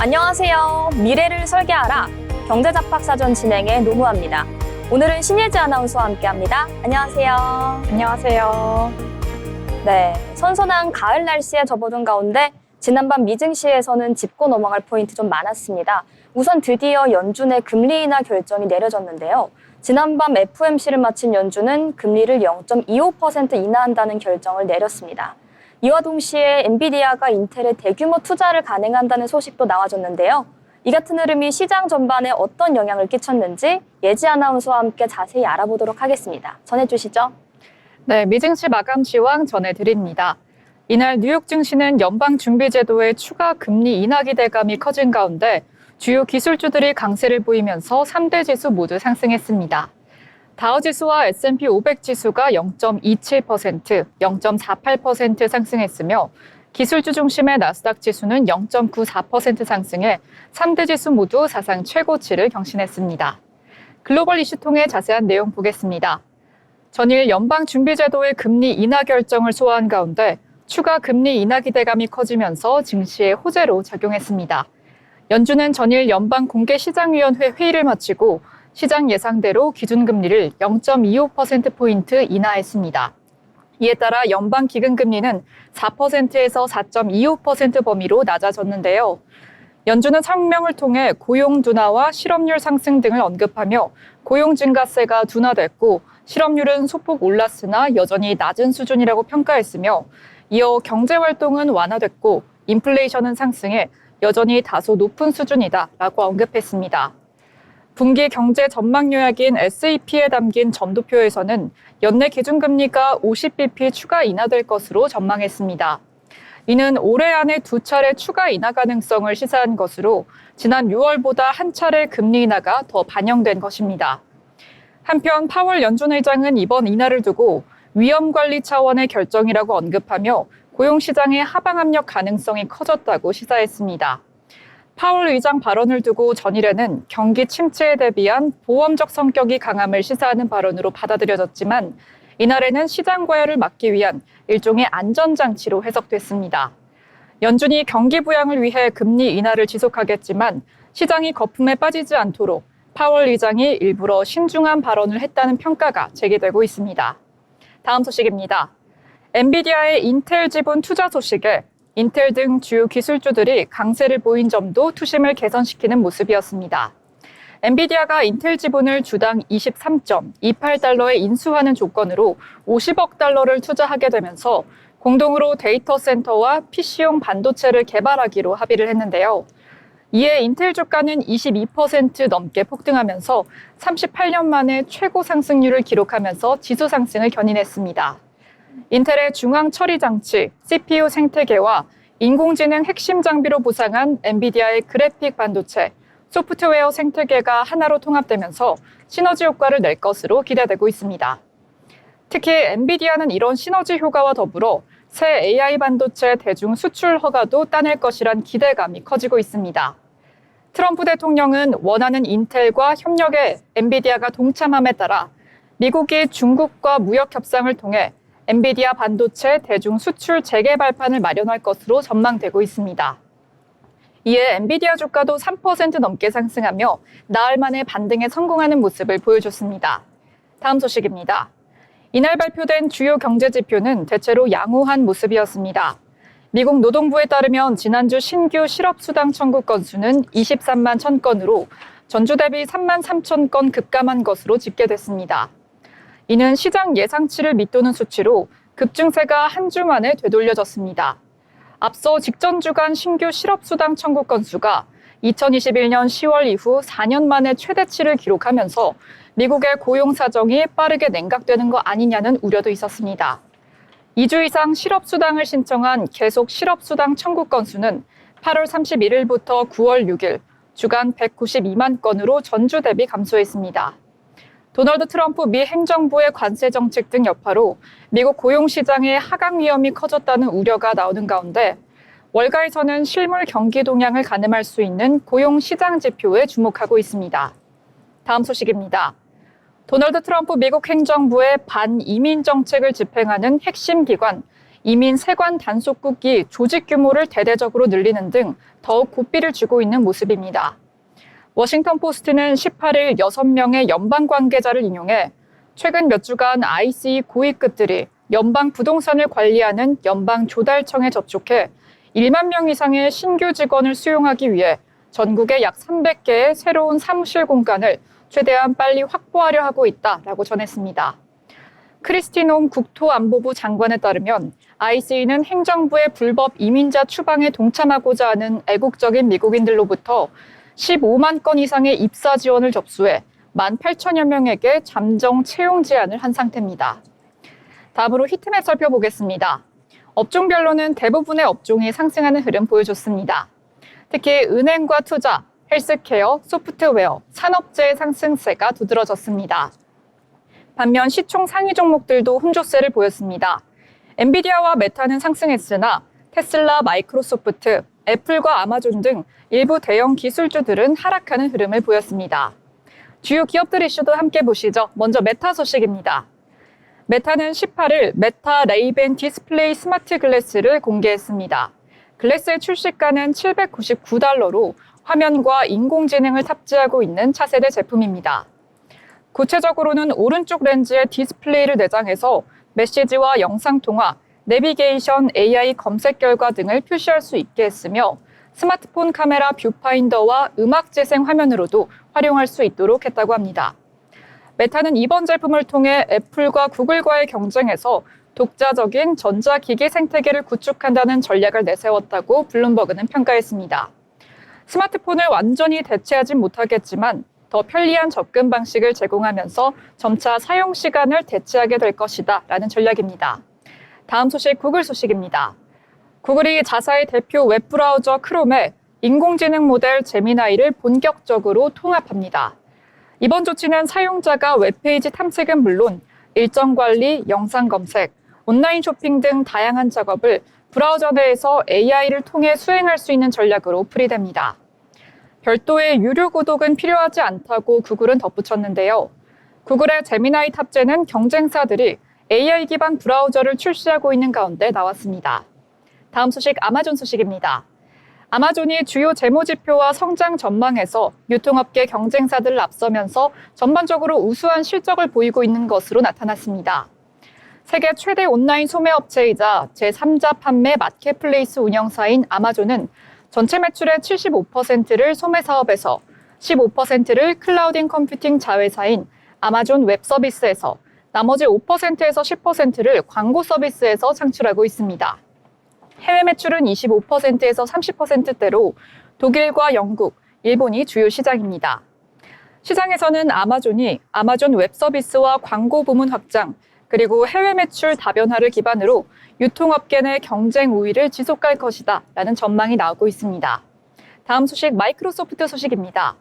안녕하세요. 미래를 설계하라. 경제잡학사전 진행의 노무아입니다. 오늘은 신예지 아나운서와 함께합니다. 안녕하세요. 안녕하세요. 네, 선선한 가을 날씨에 접어든 가운데 지난밤 미증시에서는 짚고 넘어갈 포인트 좀 많았습니다. 우선 드디어 연준의 금리 인하 결정이 내려졌는데요. 지난밤 FOMC를 마친 연준은 금리를 0.25% 인하한다는 결정을 내렸습니다. 이와 동시에 엔비디아가 인텔에 대규모 투자를 가능한다는 소식도 나와줬는데요. 이 같은 흐름이 시장 전반에 어떤 영향을 끼쳤는지 예지 아나운서와 함께 자세히 알아보도록 하겠습니다. 전해주시죠. 네, 미증시 마감 시황 전해드립니다. 이날 뉴욕 증시는 연방준비제도의 추가 금리 인하 기대감이 커진 가운데 주요 기술주들이 강세를 보이면서 3대 지수 모두 상승했습니다. 다우지수와 S&P 500 지수가 0.27%, 0.48% 상승했으며 기술주 중심의 나스닥 지수는 0.94% 상승해 3대 지수 모두 사상 최고치를 경신했습니다. 글로벌 이슈 통해 자세한 내용 보겠습니다. 전일 연방준비제도의 금리 인하 결정을 소화한 가운데 추가 금리 인하 기대감이 커지면서 증시의 호재로 작용했습니다. 연준은 전일 연방공개시장위원회 회의를 마치고 시장 예상대로 기준금리를 0.25%포인트 인하했습니다. 이에 따라 연방기금금리는 4%에서 4.25% 범위로 낮아졌는데요. 연준은 성명을 통해 고용 둔화와 실업률 상승 등을 언급하며 고용 증가세가 둔화됐고 실업률은 소폭 올랐으나 여전히 낮은 수준이라고 평가했으며 이어 경제활동은 완화됐고 인플레이션은 상승해 여전히 다소 높은 수준이다라고 언급했습니다. 분기 경제 전망 요약인 SEP에 담긴 점도표에서는 연내 기준금리가 50bp 추가 인하될 것으로 전망했습니다. 이는 올해 안에 2차례 추가 인하 가능성을 시사한 것으로 지난 6월보다 한 차례 금리 인하가 더 반영된 것입니다. 한편 파월 연준 의장은 이번 인하를 두고 위험 관리 차원의 결정이라고 언급하며 고용시장의 하방 압력 가능성이 커졌다고 시사했습니다. 파월 의장 발언을 두고 전일에는 경기 침체에 대비한 보험적 성격이 강함을 시사하는 발언으로 받아들여졌지만 이날에는 시장 과열을 막기 위한 일종의 안전장치로 해석됐습니다. 연준이 경기 부양을 위해 금리 인하를 지속하겠지만 시장이 거품에 빠지지 않도록 파월 의장이 일부러 신중한 발언을 했다는 평가가 제기되고 있습니다. 다음 소식입니다. 엔비디아의 인텔 지분 투자 소식에 인텔 등 주요 기술주들이 강세를 보인 점도 투심을 개선시키는 모습이었습니다. 엔비디아가 인텔 지분을 주당 23.28달러에 인수하는 조건으로 50억 달러를 투자하게 되면서 공동으로 데이터 센터와 PC용 반도체를 개발하기로 합의를 했는데요. 이에 인텔 주가는 22% 넘게 폭등하면서 38년 만에 최고 상승률을 기록하면서 지수 상승을 견인했습니다. 인텔의 중앙 처리 장치, CPU 생태계와 인공지능 핵심 장비로 부상한 엔비디아의 그래픽 반도체, 소프트웨어 생태계가 하나로 통합되면서 시너지 효과를 낼 것으로 기대되고 있습니다. 특히 엔비디아는 이런 시너지 효과와 더불어 새 AI 반도체 대중 수출 허가도 따낼 것이란 기대감이 커지고 있습니다. 트럼프 대통령은 원하는 인텔과 협력에 엔비디아가 동참함에 따라 미국이 중국과 무역 협상을 통해 엔비디아 반도체 대중 수출 재개발판을 마련할 것으로 전망되고 있습니다. 이에 엔비디아 주가도 3% 넘게 상승하며 나흘 만에 반등에 성공하는 모습을 보여줬습니다. 다음 소식입니다. 이날 발표된 주요 경제 지표는 대체로 양호한 모습이었습니다. 미국 노동부에 따르면 지난주 신규 실업수당 청구 건수는 23만 1000건으로 전주 대비 3만 3000건 급감한 것으로 집계됐습니다. 이는 시장 예상치를 밑도는 수치로 급증세가 한 주 만에 되돌려졌습니다. 앞서 직전 주간 신규 실업수당 청구 건수가 2021년 10월 이후 4년 만에 최대치를 기록하면서 미국의 고용 사정이 빠르게 냉각되는 거 아니냐는 우려도 있었습니다. 2주 이상 실업수당을 신청한 계속 실업수당 청구 건수는 8월 31일부터 9월 6일 주간 192만 건으로 전주 대비 감소했습니다. 도널드 트럼프 미 행정부의 관세 정책 등 여파로 미국 고용시장의 하강 위험이 커졌다는 우려가 나오는 가운데 월가에서는 실물 경기 동향을 가늠할 수 있는 고용시장 지표에 주목하고 있습니다. 다음 소식입니다. 도널드 트럼프 미국 행정부의 반이민 정책을 집행하는 핵심 기관 이민 세관 단속국이 조직 규모를 대대적으로 늘리는 등 더욱 고삐를 주고 있는 모습입니다. 워싱턴 포스트는 18일 6명의 연방 관계자를 인용해 최근 몇 주간 ICE 고위급들이 연방 부동산을 관리하는 연방 조달청에 접촉해 1만 명 이상의 신규 직원을 수용하기 위해 전국에 약 300개의 새로운 사무실 공간을 최대한 빨리 확보하려 하고 있다라고 전했습니다. 크리스티놈 국토안보부 장관에 따르면 ICE는 행정부의 불법 이민자 추방에 동참하고자 하는 애국적인 미국인들로부터 15만 건 이상의 입사 지원을 접수해 18,000여 명에게 잠정 채용 제안을 한 상태입니다. 다음으로 히트맵 살펴보겠습니다. 업종별로는 대부분의 업종이 상승하는 흐름 보여줬습니다. 특히 은행과 투자, 헬스케어, 소프트웨어, 산업재의 상승세가 두드러졌습니다. 반면 시총 상위 종목들도 혼조세를 보였습니다. 엔비디아와 메타는 상승했으나 테슬라, 마이크로소프트, 애플과 아마존 등 일부 대형 기술주들은 하락하는 흐름을 보였습니다. 주요 기업들 이슈도 함께 보시죠. 먼저 메타 소식입니다. 메타는 18일 메타 레이벤 디스플레이 스마트 글래스를 공개했습니다. 글래스의 출시가는 $799로 화면과 인공지능을 탑재하고 있는 차세대 제품입니다. 구체적으로는 오른쪽 렌즈에 디스플레이를 내장해서 메시지와 영상통화, 내비게이션, AI 검색 결과 등을 표시할 수 있게 했으며 스마트폰 카메라 뷰파인더와 음악 재생 화면으로도 활용할 수 있도록 했다고 합니다. 메타는 이번 제품을 통해 애플과 구글과의 경쟁에서 독자적인 전자기기 생태계를 구축한다는 전략을 내세웠다고 블룸버그는 평가했습니다. 스마트폰을 완전히 대체하진 못하겠지만 더 편리한 접근 방식을 제공하면서 점차 사용 시간을 대체하게 될 것이다 라는 전략입니다. 다음 소식 구글 소식입니다. 구글이 자사의 대표 웹브라우저 크롬에 인공지능 모델 제미나이를 본격적으로 통합합니다. 이번 조치는 사용자가 웹페이지 탐색은 물론 일정 관리, 영상 검색, 온라인 쇼핑 등 다양한 작업을 브라우저 내에서 AI를 통해 수행할 수 있는 전략으로 풀이됩니다. 별도의 유료 구독은 필요하지 않다고 구글은 덧붙였는데요. 구글의 제미나이 탑재는 경쟁사들이 AI 기반 브라우저를 출시하고 있는 가운데 나왔습니다. 다음 소식 아마존 소식입니다. 아마존이 주요 재무지표와 성장 전망에서 유통업계 경쟁사들을 앞서면서 전반적으로 우수한 실적을 보이고 있는 것으로 나타났습니다. 세계 최대 온라인 소매업체이자 제3자 판매 마켓플레이스 운영사인 아마존은 전체 매출의 75%를 소매 사업에서 15%를 클라우딩 컴퓨팅 자회사인 아마존 웹 서비스에서 나머지 5%에서 10%를 광고 서비스에서 창출하고 있습니다. 해외 매출은 25%에서 30%대로 독일과 영국, 일본이 주요 시장입니다. 시장에서는 아마존이 아마존 웹 서비스와 광고 부문 확장, 그리고 해외 매출 다변화를 기반으로 유통업계 내 경쟁 우위를 지속할 것이다 라는 전망이 나오고 있습니다. 다음 소식 마이크로소프트 소식입니다.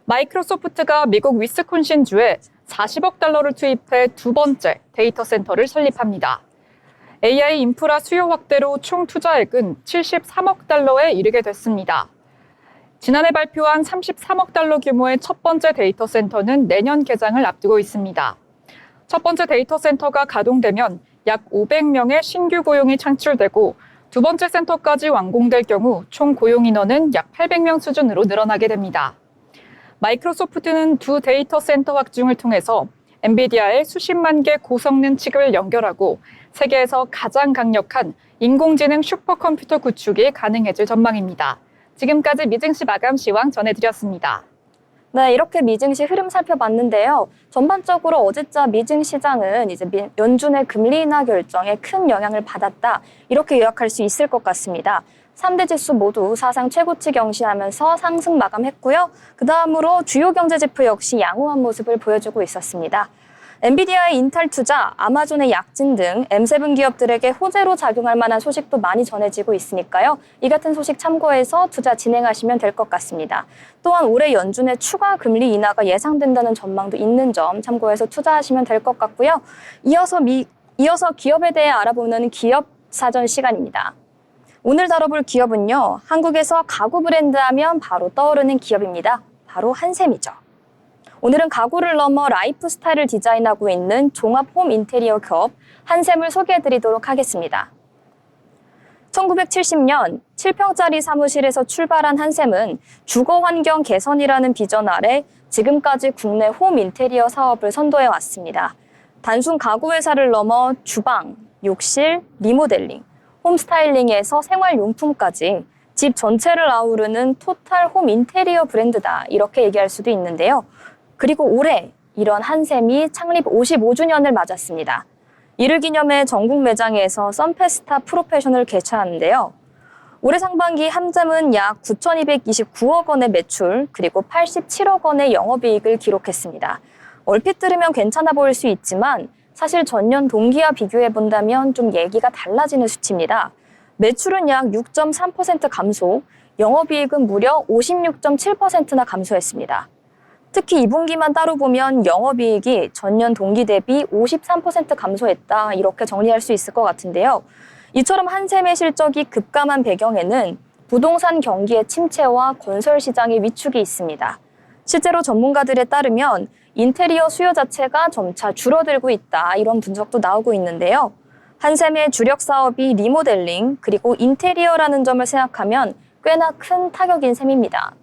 마이크로소프트가 미국 위스콘신주에 40억 달러를 투입해 두 번째 데이터 센터를 설립합니다. AI 인프라 수요 확대로 총 투자액은 73억 달러에 이르게 됐습니다. 지난해 발표한 33억 달러 규모의 첫 번째 데이터 센터는 내년 개장을 앞두고 있습니다. 첫 번째 데이터 센터가 가동되면 약 500명의 신규 고용이 창출되고 두 번째 센터까지 완공될 경우 총 고용 인원은 약 800명 수준으로 늘어나게 됩니다. 마이크로소프트는 두 데이터 센터 확충을 통해서 엔비디아의 수십만 개 고성능 칩을 연결하고 세계에서 가장 강력한 인공지능 슈퍼컴퓨터 구축이 가능해질 전망입니다. 지금까지 미증시 마감 시황 전해드렸습니다. 네, 이렇게 미증시 흐름 살펴봤는데요. 전반적으로 어제자 미증 시장은 이제 연준의 금리 인하 결정에 큰 영향을 받았다. 이렇게 요약할 수 있을 것 같습니다. 3대 지수 모두 사상 최고치 경신하면서 상승 마감했고요. 그 다음으로 주요 경제지표 역시 양호한 모습을 보여주고 있었습니다. 엔비디아의 인텔 투자, 아마존의 약진 등 M7 기업들에게 호재로 작용할 만한 소식도 많이 전해지고 있으니까요. 이 같은 소식 참고해서 투자 진행하시면 될 것 같습니다. 또한 올해 연준의 추가 금리 인하가 예상된다는 전망도 있는 점 참고해서 투자하시면 될 것 같고요. 이어서 기업에 대해 알아보는 기업 사전 시간입니다. 오늘 다뤄볼 기업은요. 한국에서 가구 브랜드 하면 바로 떠오르는 기업입니다. 바로 한샘이죠. 오늘은 가구를 넘어 라이프 스타일을 디자인하고 있는 종합 홈 인테리어 기업 한샘을 소개해드리도록 하겠습니다. 1970년 7평짜리 사무실에서 출발한 한샘은 주거 환경 개선이라는 비전 아래 지금까지 국내 홈 인테리어 사업을 선도해 왔습니다. 단순 가구 회사를 넘어 주방, 욕실, 리모델링, 홈 스타일링에서 생활용품까지 집 전체를 아우르는 토탈 홈 인테리어 브랜드다, 이렇게 얘기할 수도 있는데요. 그리고 올해 이런 한샘이 창립 55주년을 맞았습니다. 이를 기념해 전국 매장에서 썬페스타 프로페셔널을 개최하는데요. 올해 상반기 한샘은 약 9,229억 원의 매출, 그리고 87억 원의 영업이익을 기록했습니다. 얼핏 들으면 괜찮아 보일 수 있지만 사실 전년 동기와 비교해 본다면 좀 얘기가 달라지는 수치입니다. 매출은 약 6.3% 감소, 영업이익은 무려 56.7%나 감소했습니다. 특히 2분기만 따로 보면 영업이익이 전년 동기 대비 53% 감소했다, 이렇게 정리할 수 있을 것 같은데요. 이처럼 한샘의 실적이 급감한 배경에는 부동산 경기의 침체와 건설 시장의 위축이 있습니다. 실제로 전문가들에 따르면 인테리어 수요 자체가 점차 줄어들고 있다, 이런 분석도 나오고 있는데요. 한샘의 주력 사업이 리모델링 그리고 인테리어라는 점을 생각하면 꽤나 큰 타격인 셈입니다.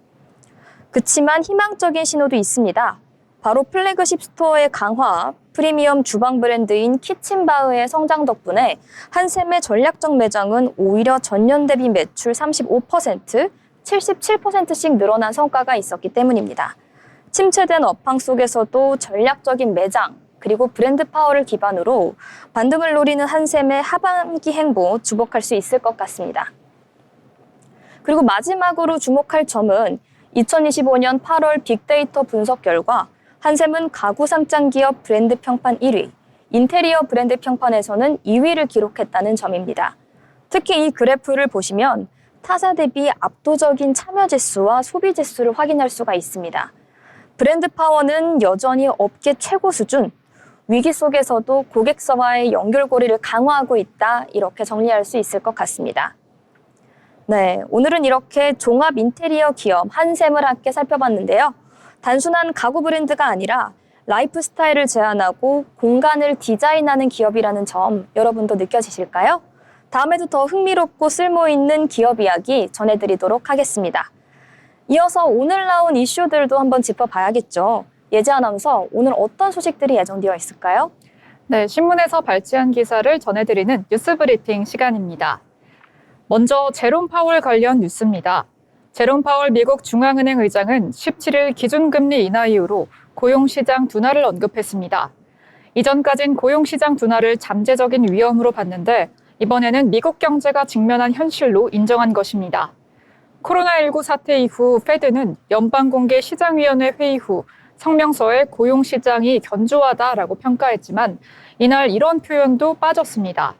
그치만 희망적인 신호도 있습니다. 바로 플래그십 스토어의 강화, 프리미엄 주방 브랜드인 키친바흐의 성장 덕분에 한샘의 전략적 매장은 오히려 전년 대비 매출 35%, 77%씩 늘어난 성과가 있었기 때문입니다. 침체된 업황 속에서도 전략적인 매장, 그리고 브랜드 파워를 기반으로 반등을 노리는 한샘의 하반기 행보 주목할 수 있을 것 같습니다. 그리고 마지막으로 주목할 점은 2025년 8월 빅데이터 분석 결과 한샘은 가구 상장 기업 브랜드 평판 1위, 인테리어 브랜드 평판에서는 2위를 기록했다는 점입니다. 특히 이 그래프를 보시면 타사 대비 압도적인 참여 지수와 소비 지수를 확인할 수가 있습니다. 브랜드 파워는 여전히 업계 최고 수준, 위기 속에서도 고객사와의 연결고리를 강화하고 있다, 이렇게 정리할 수 있을 것 같습니다. 네, 오늘은 이렇게 종합 인테리어 기업 한샘을 함께 살펴봤는데요. 단순한 가구 브랜드가 아니라 라이프 스타일을 제안하고 공간을 디자인하는 기업이라는 점 여러분도 느껴지실까요? 다음에도 더 흥미롭고 쓸모있는 기업 이야기 전해드리도록 하겠습니다. 이어서 오늘 나온 이슈들도 한번 짚어봐야겠죠. 예지 아나운서, 오늘 어떤 소식들이 예정되어 있을까요? 네, 신문에서 발췌한 기사를 전해드리는 뉴스 브리핑 시간입니다. 먼저 제롬 파월 관련 뉴스입니다. 제롬 파월 미국 중앙은행 의장은 17일 기준금리 인하 이후로 고용시장 둔화를 언급했습니다. 이전까진 고용시장 둔화를 잠재적인 위험으로 봤는데 이번에는 미국 경제가 직면한 현실로 인정한 것입니다. 코로나19 사태 이후 페드는 연방공개시장위원회 회의 후 성명서에 고용시장이 견조하다라고 평가했지만 이날 이런 표현도 빠졌습니다.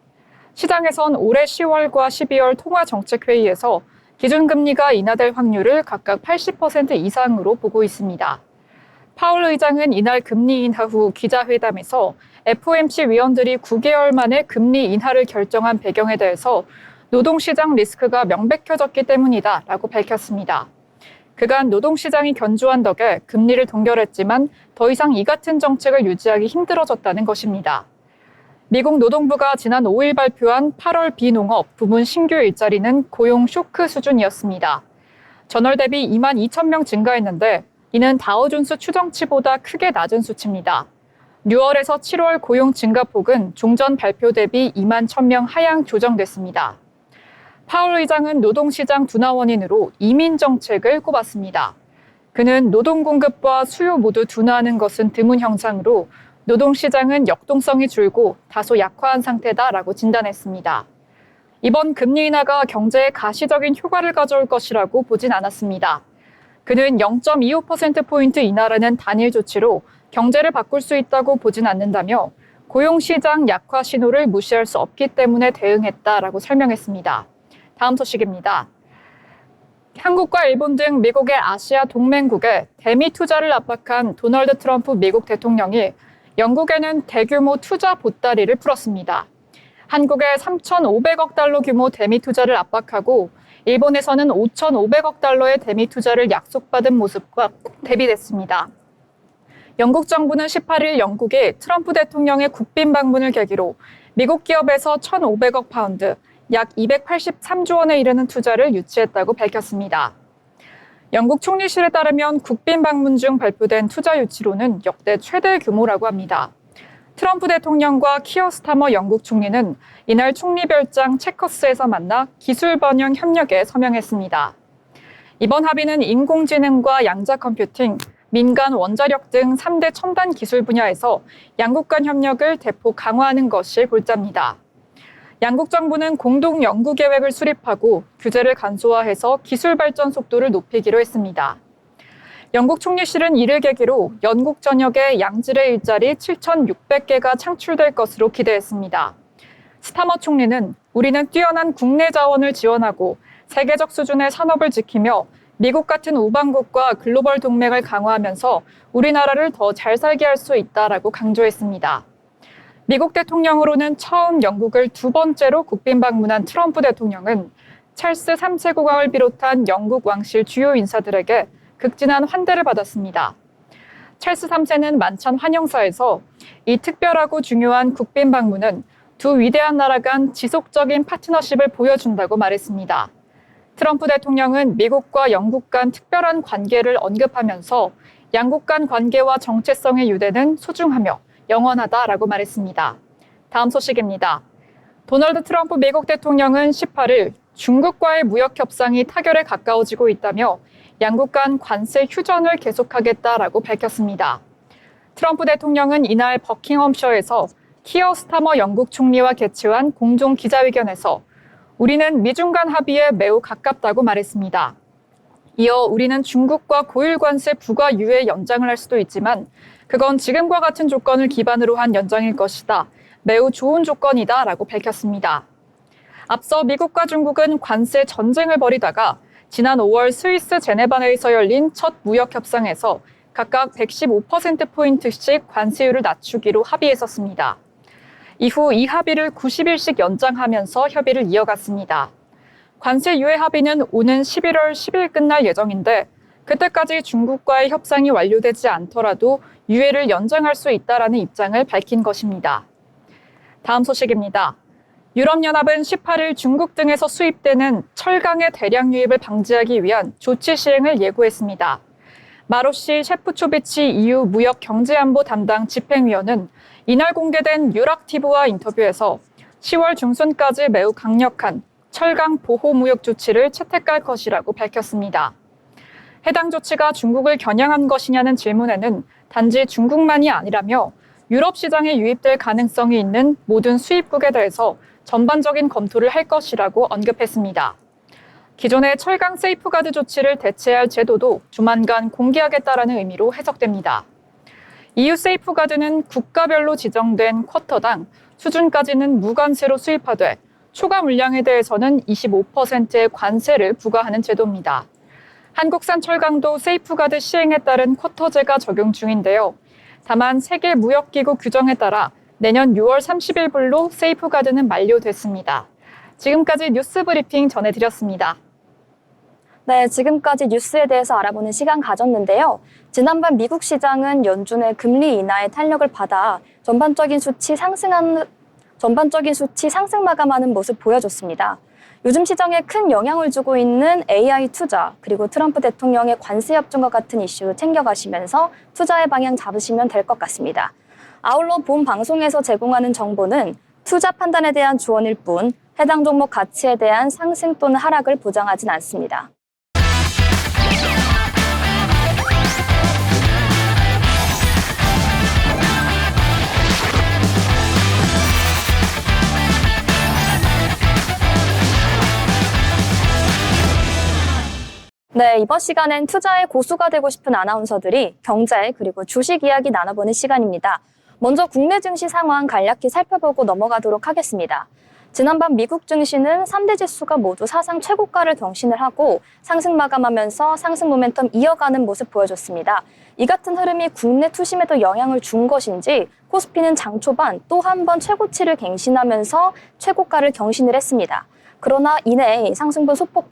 시장에선 올해 10월과 12월 통화정책회의에서 기준금리가 인하될 확률을 각각 80% 이상으로 보고 있습니다. 파월 의장은 이날 금리 인하 후 기자회담에서 FOMC 위원들이 9개월 만에 금리 인하를 결정한 배경에 대해서 노동시장 리스크가 명백해졌기 때문이다라고 밝혔습니다. 그간 노동시장이 견조한 덕에 금리를 동결했지만 더 이상 이 같은 정책을 유지하기 힘들어졌다는 것입니다. 미국 노동부가 지난 5일 발표한 8월 비농업 부문 신규 일자리는 고용 쇼크 수준이었습니다. 전월 대비 2만 2천 명 증가했는데 이는 다우존스 추정치보다 크게 낮은 수치입니다. 6월에서 7월 고용 증가폭은 종전 발표 대비 2만 1천 명 하향 조정됐습니다. 파월 의장은 노동시장 둔화 원인으로 이민 정책을 꼽았습니다. 그는 노동 공급과 수요 모두 둔화하는 것은 드문 현상으로 노동시장은 역동성이 줄고 다소 약화한 상태다라고 진단했습니다. 이번 금리 인하가 경제에 가시적인 효과를 가져올 것이라고 보진 않았습니다. 그는 0.25%포인트 인하라는 단일 조치로 경제를 바꿀 수 있다고 보진 않는다며 고용시장 약화 신호를 무시할 수 없기 때문에 대응했다라고 설명했습니다. 다음 소식입니다. 한국과 일본 등 미국의 아시아 동맹국에 대미 투자를 압박한 도널드 트럼프 미국 대통령이 영국에는 대규모 투자 보따리를 풀었습니다. 한국에 3,500억 달러 규모 대미 투자를 압박하고 일본에서는 5,500억 달러의 대미 투자를 약속받은 모습과 대비됐습니다. 영국 정부는 18일 영국이 트럼프 대통령의 국빈 방문을 계기로 미국 기업에서 1,500억 파운드, 약 283조 원에 이르는 투자를 유치했다고 밝혔습니다. 영국 총리실에 따르면 국빈 방문 중 발표된 투자 유치로는 역대 최대 규모라고 합니다. 트럼프 대통령과 키어 스타머 영국 총리는 이날 총리 별장 체커스에서 만나 기술 번영 협력에 서명했습니다. 이번 합의는 인공지능과 양자 컴퓨팅, 민간 원자력 등 3대 첨단 기술 분야에서 양국 간 협력을 대폭 강화하는 것이 골자입니다. 양국 정부는 공동 연구 계획을 수립하고 규제를 간소화해서 기술 발전 속도를 높이기로 했습니다. 영국 총리실은 이를 계기로 영국 전역에 양질의 일자리 7,600개가 창출될 것으로 기대했습니다. 스타머 총리는 우리는 뛰어난 국내 자원을 지원하고 세계적 수준의 산업을 지키며 미국 같은 우방국과 글로벌 동맹을 강화하면서 우리나라를 더 잘 살게 할 수 있다라고 강조했습니다. 미국 대통령으로는 처음 영국을 두 번째로 국빈 방문한 트럼프 대통령은 찰스 3세 국왕을 비롯한 영국 왕실 주요 인사들에게 극진한 환대를 받았습니다. 찰스 3세는 만찬 환영사에서 이 특별하고 중요한 국빈 방문은 두 위대한 나라 간 지속적인 파트너십을 보여준다고 말했습니다. 트럼프 대통령은 미국과 영국 간 특별한 관계를 언급하면서 양국 간 관계와 정체성의 유대는 소중하며 영원하다라고 말했습니다. 다음 소식입니다. 도널드 트럼프 미국 대통령은 18일 중국과의 무역 협상이 타결에 가까워지고 있다며 양국 간 관세 휴전을 계속하겠다라고 밝혔습니다. 트럼프 대통령은 이날 버킹엄셔에서 키어 스타머 영국 총리와 개최한 공동 기자회견에서 우리는 미중 간 합의에 매우 가깝다고 말했습니다. 이어 우리는 중국과 고율 관세 부과 유예 연장을 할 수도 있지만 그건 지금과 같은 조건을 기반으로 한 연장일 것이다. 매우 좋은 조건이다 라고 밝혔습니다. 앞서 미국과 중국은 관세 전쟁을 벌이다가 지난 5월 스위스 제네바에서 열린 첫 무역 협상에서 각각 115%포인트씩 관세율을 낮추기로 합의했었습니다. 이후 이 합의를 90일씩 연장하면서 협의를 이어갔습니다. 관세 유예 합의는 오는 11월 10일 끝날 예정인데 그때까지 중국과의 협상이 완료되지 않더라도 유예를 연장할 수 있다라는 입장을 밝힌 것입니다. 다음 소식입니다. 유럽연합은 18일 중국 등에서 수입되는 철강의 대량 유입을 방지하기 위한 조치 시행을 예고했습니다. 마로시 셰프초비치 EU 무역 경제안보 담당 집행위원은 이날 공개된 유락티브와 인터뷰에서 10월 중순까지 매우 강력한 철강 보호 무역 조치를 채택할 것이라고 밝혔습니다. 해당 조치가 중국을 겨냥한 것이냐는 질문에는 단지 중국만이 아니라며 유럽 시장에 유입될 가능성이 있는 모든 수입국에 대해서 전반적인 검토를 할 것이라고 언급했습니다. 기존의 철강 세이프가드 조치를 대체할 제도도 조만간 공개하겠다라는 의미로 해석됩니다. EU 세이프가드는 국가별로 지정된 쿼터당 수준까지는 무관세로 수입하되 초과 물량에 대해서는 25%의 관세를 부과하는 제도입니다. 한국산 철강도 세이프가드 시행에 따른 쿼터제가 적용 중인데요. 다만 세계무역기구 규정에 따라 내년 6월 30일불로 세이프가드는 만료됐습니다. 지금까지 뉴스 브리핑 전해드렸습니다. 네, 지금까지 뉴스에 대해서 알아보는 시간 가졌는데요. 지난밤 미국 시장은 연준의 금리 인하의 탄력을 받아 전반적인 수치 상승 마감하는 모습 보여줬습니다. 요즘 시장에 큰 영향을 주고 있는 AI 투자, 그리고 트럼프 대통령의 관세 협정과 같은 이슈 챙겨가시면서 투자의 방향 잡으시면 될 것 같습니다. 아울러 본 방송에서 제공하는 정보는 투자 판단에 대한 조언일 뿐 해당 종목 가치에 대한 상승 또는 하락을 보장하진 않습니다. 네, 이번 시간엔 투자의 고수가 되고 싶은 아나운서들이 경제 그리고 주식 이야기 나눠보는 시간입니다. 먼저 국내 증시 상황 간략히 살펴보고 넘어가도록 하겠습니다. 지난밤 미국 증시는 3대 지수가 모두 사상 최고가를 경신을 하고 상승 마감하면서 상승 모멘텀 이어가는 모습 보여줬습니다. 이 같은 흐름이 국내 투심에도 영향을 준 것인지 코스피는 장 초반 또 한 번 최고치를 갱신하면서 최고가를 경신을 했습니다. 그러나 이내 상승분 소폭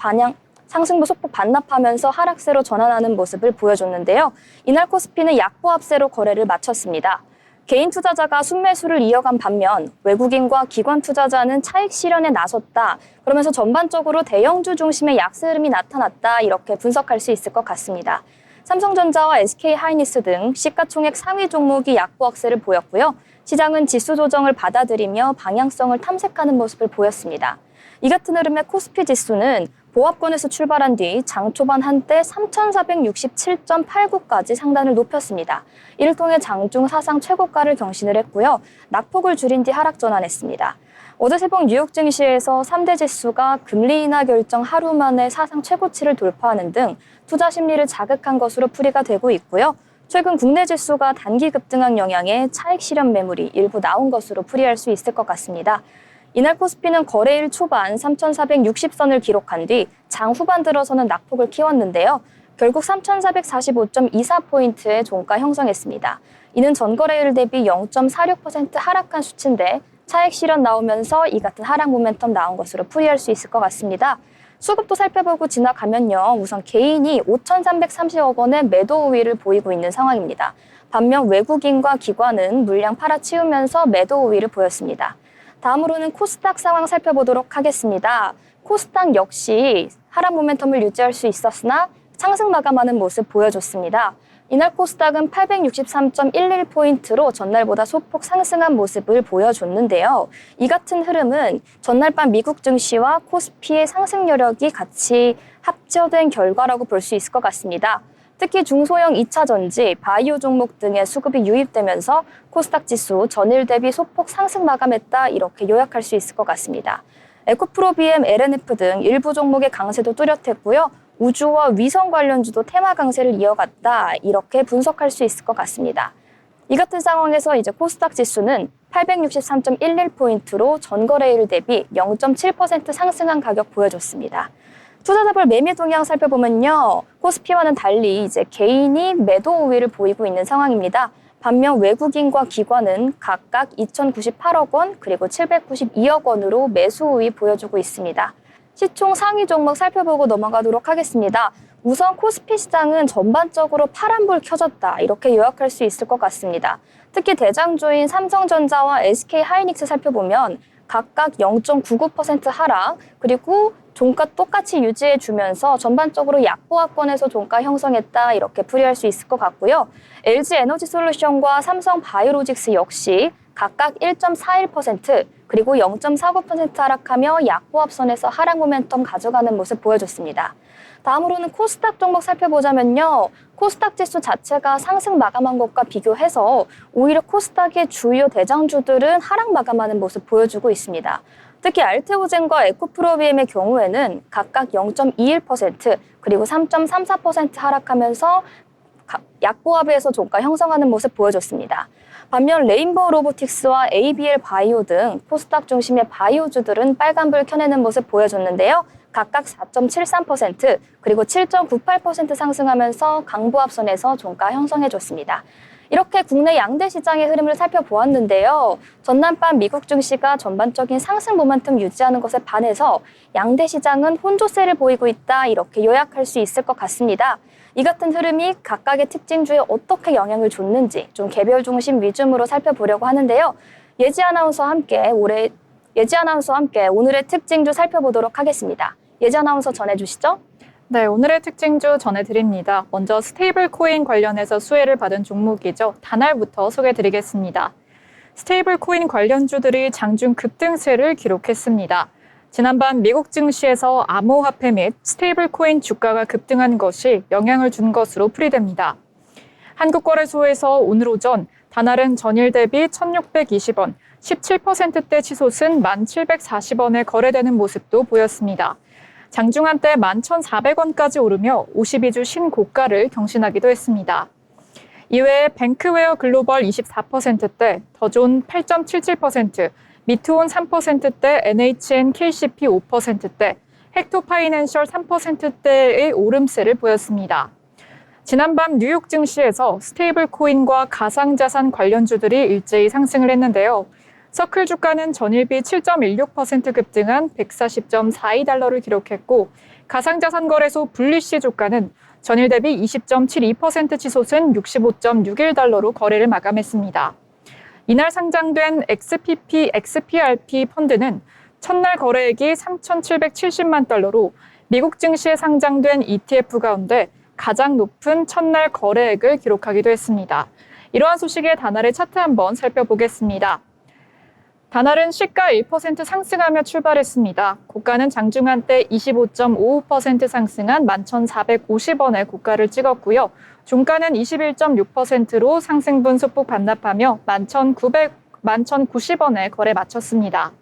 반납하면서 하락세로 전환하는 모습을 보여줬는데요. 이날 코스피는 약보합세로 거래를 마쳤습니다. 개인 투자자가 순매수를 이어간 반면 외국인과 기관 투자자는 차익 실현에 나섰다. 그러면서 전반적으로 대형주 중심의 약세 흐름이 나타났다. 이렇게 분석할 수 있을 것 같습니다. 삼성전자와 SK하이닉스 등 시가총액 상위 종목이 약보 악세를 보였고요. 시장은 지수 조정을 받아들이며 방향성을 탐색하는 모습을 보였습니다. 이 같은 흐름의 코스피 지수는 보합권에서 출발한 뒤 장 초반 한때 3,467.89까지 상단을 높였습니다. 이를 통해 장중 사상 최고가를 경신을 했고요. 낙폭을 줄인 뒤 하락 전환했습니다. 어제 새벽 뉴욕 증시에서 3대 지수가 금리 인하 결정 하루 만에 사상 최고치를 돌파하는 등 투자 심리를 자극한 것으로 풀이가 되고 있고요. 최근 국내 지수가 단기 급등한 영향에 차익 실현 매물이 일부 나온 것으로 풀이할 수 있을 것 같습니다. 이날 코스피는 거래일 초반 3,460선을 기록한 뒤 장 후반 들어서는 낙폭을 키웠는데요. 결국 3,445.24포인트의 종가 형성했습니다. 이는 전거래일 대비 0.46% 하락한 수치인데 차익 실현 나오면서 이 같은 하락 모멘텀 나온 것으로 풀이할 수 있을 것 같습니다. 수급도 살펴보고 지나가면요. 우선 개인이 5,330억 원의 매도 우위를 보이고 있는 상황입니다. 반면 외국인과 기관은 물량 팔아치우면서 매도 우위를 보였습니다. 다음으로는 코스닥 상황 살펴보도록 하겠습니다. 코스닥 역시 하락 모멘텀을 유지할 수 있었으나 상승 마감하는 모습 보여줬습니다. 이날 코스닥은 863.11포인트로 전날보다 소폭 상승한 모습을 보여줬는데요. 이 같은 흐름은 전날 밤 미국 증시와 코스피의 상승 여력이 같이 합쳐된 결과라고 볼 수 있을 것 같습니다. 특히 중소형 2차 전지, 바이오 종목 등의 수급이 유입되면서 코스닥 지수 전일 대비 소폭 상승 마감했다 이렇게 요약할 수 있을 것 같습니다. 에코프로 BM, LNF 등 일부 종목의 강세도 뚜렷했고요. 우주와 위성 관련주도 테마 강세를 이어갔다 이렇게 분석할 수 있을 것 같습니다. 이 같은 상황에서 이제 코스닥 지수는 863.11포인트로 전거래일 대비 0.7% 상승한 가격 보여줬습니다. 투자자별 매매 동향 살펴보면요. 코스피와는 달리 이제 개인이 매도 우위를 보이고 있는 상황입니다. 반면 외국인과 기관은 각각 2,098억 원 그리고 792억 원으로 매수 우위 보여주고 있습니다. 시총 상위 종목 살펴보고 넘어가도록 하겠습니다. 우선 코스피 시장은 전반적으로 파란불 켜졌다 이렇게 요약할 수 있을 것 같습니다. 특히 대장주인 삼성전자와 SK하이닉스 살펴보면 각각 0.99% 하락 그리고 종가 똑같이 유지해주면서 전반적으로 약보합권에서 종가 형성했다 이렇게 풀이할 수 있을 것 같고요. LG에너지솔루션과 삼성바이오로직스 역시 각각 1.41% 그리고 0.49% 하락하며 약보합선에서 하락 모멘텀 가져가는 모습 보여줬습니다. 다음으로는 코스닥 종목 살펴보자면요. 코스닥 지수 자체가 상승 마감한 것과 비교해서 오히려 코스닥의 주요 대장주들은 하락 마감하는 모습 보여주고 있습니다. 특히 알테오젠과 에코프로비엠의 경우에는 각각 0.21% 그리고 3.34% 하락하면서 약보합에서 종가 형성하는 모습 보여줬습니다. 반면 레인보우 로보틱스와 ABL 바이오 등 코스닥 중심의 바이오주들은 빨간불 켜내는 모습 보여줬는데요. 각각 4.73% 그리고 7.98% 상승하면서 강보합선에서 종가 형성해줬습니다. 이렇게 국내 양대 시장의 흐름을 살펴보았는데요. 전날 밤 미국 증시가 전반적인 상승 모멘텀 유지하는 것에 반해서 양대 시장은 혼조세를 보이고 있다 이렇게 요약할 수 있을 것 같습니다. 이 같은 흐름이 각각의 특징주에 어떻게 영향을 줬는지 좀 개별 중심 위주로 살펴보려고 하는데요. 예지 아나운서와 함께 오늘의 특징주 살펴보도록 하겠습니다. 예지 아나운서 전해주시죠. 네, 오늘의 특징주 전해드립니다. 먼저 스테이블 코인 관련해서 수혜를 받은 종목이죠. 다날부터 소개드리겠습니다. 스테이블 코인 관련주들이 장중 급등세를 기록했습니다. 지난밤 미국 증시에서 암호화폐 및 스테이블 코인 주가가 급등한 것이 영향을 준 것으로 풀이됩니다. 한국거래소에서 오늘 오전 다날은 전일 대비 1,620원, 17%대 치솟은 1,740원에 거래되는 모습도 보였습니다. 장중 한때 11,400원까지 오르며 52주 신고가를 경신하기도 했습니다. 이외에 뱅크웨어 글로벌 24%대, 더존 8.77%, 미트온 3%대, NHN KCP 5%대, 헥토파이낸셜 3%대의 오름세를 보였습니다. 지난밤 뉴욕 증시에서 스테이블 코인과 가상자산 관련주들이 일제히 상승을 했는데요. 서클 주가는 전일비 7.16% 급등한 140.42달러를 기록했고 가상자산 거래소 블리시 주가는 전일 대비 20.72% 치솟은 65.61달러로 거래를 마감했습니다. 이날 상장된 XPP, XPRP 펀드는 첫날 거래액이 3,770만 달러로 미국 증시에 상장된 ETF 가운데 가장 높은 첫날 거래액을 기록하기도 했습니다. 이러한 소식의 다날의 차트 한번 살펴보겠습니다. 다날은 시가 1% 상승하며 출발했습니다. 고가는 장중한 때 25.55% 상승한 11,450원의 고가를 찍었고요. 종가는 21.6%로 상승분 소폭 반납하며 11,090원에 거래 마쳤습니다.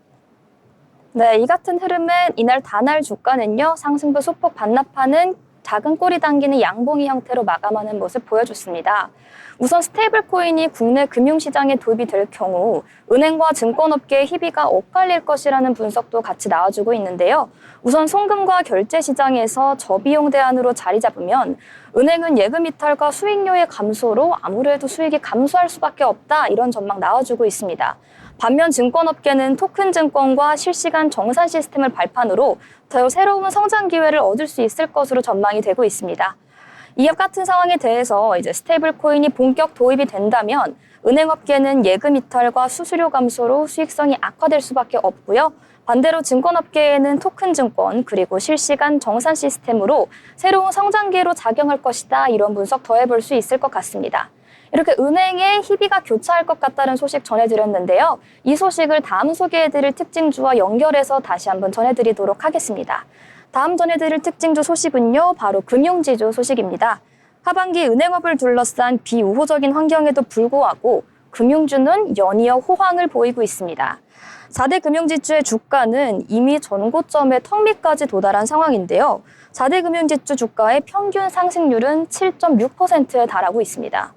네, 이 같은 흐름은 이날 다날 주가는요, 상승분 소폭 반납하는 작은 꼬리 당기는 양봉이 형태로 마감하는 모습 보여줬습니다. 우선 스테이블 코인이 국내 금융시장에 도입이 될 경우 은행과 증권업계의 희비가 엇갈릴 것이라는 분석도 같이 나와주고 있는데요. 우선 송금과 결제 시장에서 저비용 대안으로 자리 잡으면 은행은 예금 이탈과 수익료의 감소로 아무래도 수익이 감소할 수밖에 없다, 이런 전망 나와주고 있습니다. 반면 증권업계는 토큰 증권과 실시간 정산 시스템을 발판으로 더 새로운 성장 기회를 얻을 수 있을 것으로 전망이 되고 있습니다. 이와 같은 상황에 대해서 이제 스테이블 코인이 본격 도입이 된다면 은행업계는 예금 이탈과 수수료 감소로 수익성이 악화될 수밖에 없고요. 반대로 증권업계에는 토큰 증권 그리고 실시간 정산 시스템으로 새로운 성장기로 작용할 것이다, 이런 분석 더해볼 수 있을 것 같습니다. 이렇게 은행의 희비가 교차할 것 같다는 소식 전해드렸는데요. 이 소식을 다음 소개해드릴 특징주와 연결해서 다시 한번 전해드리도록 하겠습니다. 다음 전해드릴 특징주 소식은요, 바로 금융지주 소식입니다. 하반기 은행업을 둘러싼 비우호적인 환경에도 불구하고 금융주는 연이어 호황을 보이고 있습니다. 4대 금융지주의 주가는 이미 전고점의 턱 밑까지 도달한 상황인데요. 4대 금융지주 주가의 평균 상승률은 7.6%에 달하고 있습니다.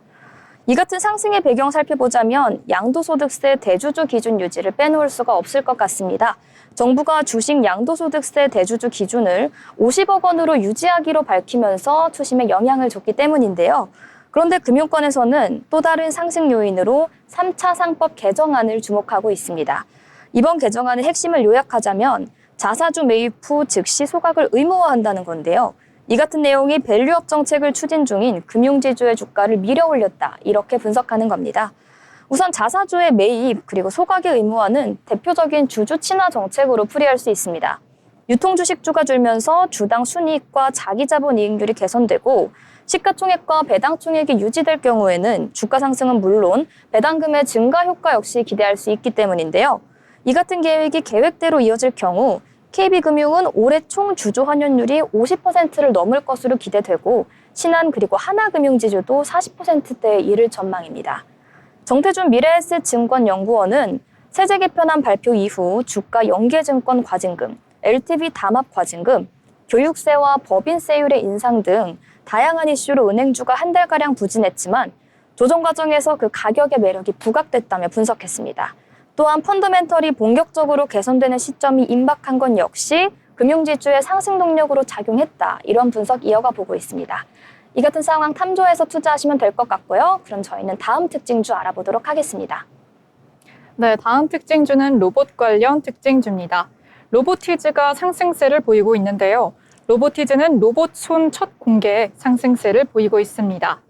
이 같은 상승의 배경 살펴보자면 양도소득세 대주주 기준 유지를 빼놓을 수가 없을 것 같습니다. 정부가 주식 양도소득세 대주주 기준을 50억 원으로 유지하기로 밝히면서 투심에 영향을 줬기 때문인데요. 그런데 금융권에서는 또 다른 상승 요인으로 3차 상법 개정안을 주목하고 있습니다. 이번 개정안의 핵심을 요약하자면 자사주 매입 후 즉시 소각을 의무화한다는 건데요. 이 같은 내용이 밸류업 정책을 추진 중인 금융지주의 주가를 밀어올렸다, 이렇게 분석하는 겁니다. 우선 자사주의 매입 그리고 소각의 의무화는 대표적인 주주 친화 정책으로 풀이할 수 있습니다. 유통주식주가 줄면서 주당 순이익과 자기자본 이익률이 개선되고 시가총액과 배당총액이 유지될 경우에는 주가 상승은 물론 배당금의 증가 효과 역시 기대할 수 있기 때문인데요. 이 같은 계획이 계획대로 이어질 경우 KB금융은 올해 총 주주 환원율이 50%를 넘을 것으로 기대되고 신한 그리고 하나금융지주도 40%대에 이를 전망입니다. 정태준 미래에셋증권연구원은 세제 개편안 발표 이후 주가 연계증권 과징금, LTV 담합 과징금, 교육세와 법인세율의 인상 등 다양한 이슈로 은행주가 한 달가량 부진했지만 조정 과정에서 그 가격의 매력이 부각됐다며 분석했습니다. 또한 펀더멘털이 본격적으로 개선되는 시점이 임박한 건 역시 금융지주의 상승 동력으로 작용했다, 이런 분석 이어가 보고 있습니다. 이 같은 상황 탐조해서 투자하시면 될 것 같고요. 그럼 저희는 다음 특징주 알아보도록 하겠습니다. 네, 다음 특징주는 로봇 관련 특징주입니다. 로보티즈가 상승세를 보이고 있는데요. 로보티즈는 로봇 손 첫 공개에 상승세를 보이고 있습니다.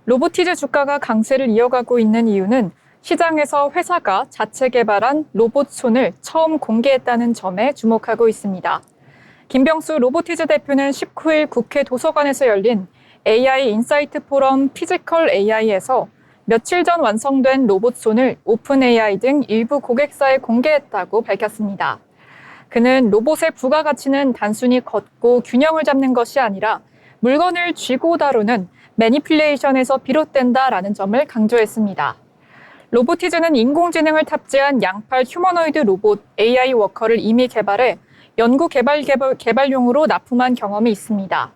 로보티즈 주가가 강세를 이어가고 있는 이유는 시장에서 회사가 자체 개발한 로봇 손을 처음 공개했다는 점에 주목하고 있습니다. 김병수 로보티즈 대표는 19일 국회 도서관에서 열린 AI 인사이트 포럼 피지컬 AI에서 며칠 전 완성된 로봇 손을 오픈 AI 등 일부 고객사에 공개했다고 밝혔습니다. 그는 로봇의 부가가치는 단순히 걷고 균형을 잡는 것이 아니라 물건을 쥐고 다루는 매니플레이션에서 비롯된다라는 점을 강조했습니다. 로보티즈는 인공지능을 탑재한 양팔 휴머노이드 로봇 AI 워커를 이미 개발해 연구 개발용으로 납품한 경험이 있습니다.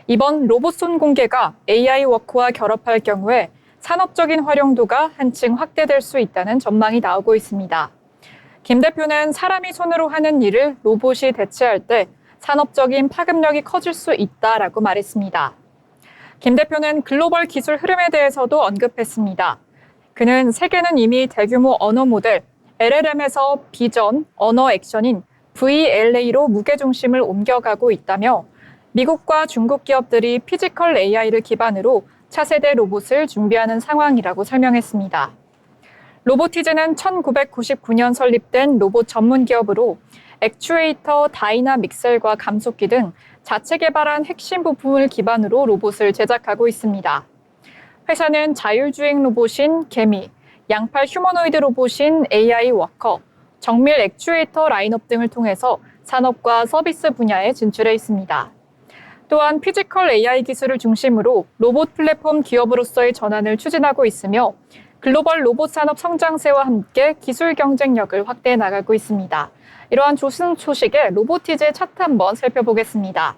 이번 로봇손 공개가 AI 워커와 결합할 경우에 산업적인 활용도가 한층 확대될 수 있다는 전망이 나오고 있습니다. 김 대표는 사람이 손으로 하는 일을 로봇이 대체할 때 산업적인 파급력이 커질 수 있다라고 말했습니다. 김 대표는 글로벌 기술 흐름에 대해서도 언급했습니다. 그는 세계는 이미 대규모 언어 모델 LLM에서 비전, 언어 액션인 VLA로 무게중심을 옮겨가고 있다며 미국과 중국 기업들이 피지컬 AI를 기반으로 차세대 로봇을 준비하는 상황이라고 설명했습니다. 로보티즈는 1999년 설립된 로봇 전문 기업으로 액추에이터, 다이나믹셀과 감속기 등 자체 개발한 핵심 부품을 기반으로 로봇을 제작하고 있습니다. 회사는 자율주행 로봇인 개미, 양팔 휴머노이드 로봇인 AI 워커, 정밀 액추에이터 라인업 등을 통해서 산업과 서비스 분야에 진출해 있습니다. 또한 피지컬 AI 기술을 중심으로 로봇 플랫폼 기업으로서의 전환을 추진하고 있으며 글로벌 로봇 산업 성장세와 함께 기술 경쟁력을 확대해 나가고 있습니다. 이러한 좋은 소식에 로보티즈의 차트 한번 살펴보겠습니다.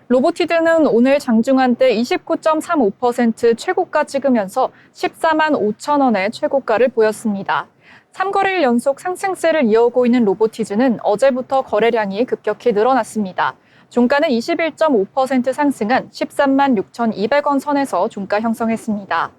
로보티즈는 오늘 장중한 때 29.35% 최고가 찍으면서 14만 5천 원의 최고가를 보였습니다. 3거래일 연속 상승세를 이어오고 있는 로보티즈는 어제부터 거래량이 급격히 늘어났습니다. 종가는 21.5% 상승한 13만 6,200원 선에서 종가 형성했습니다.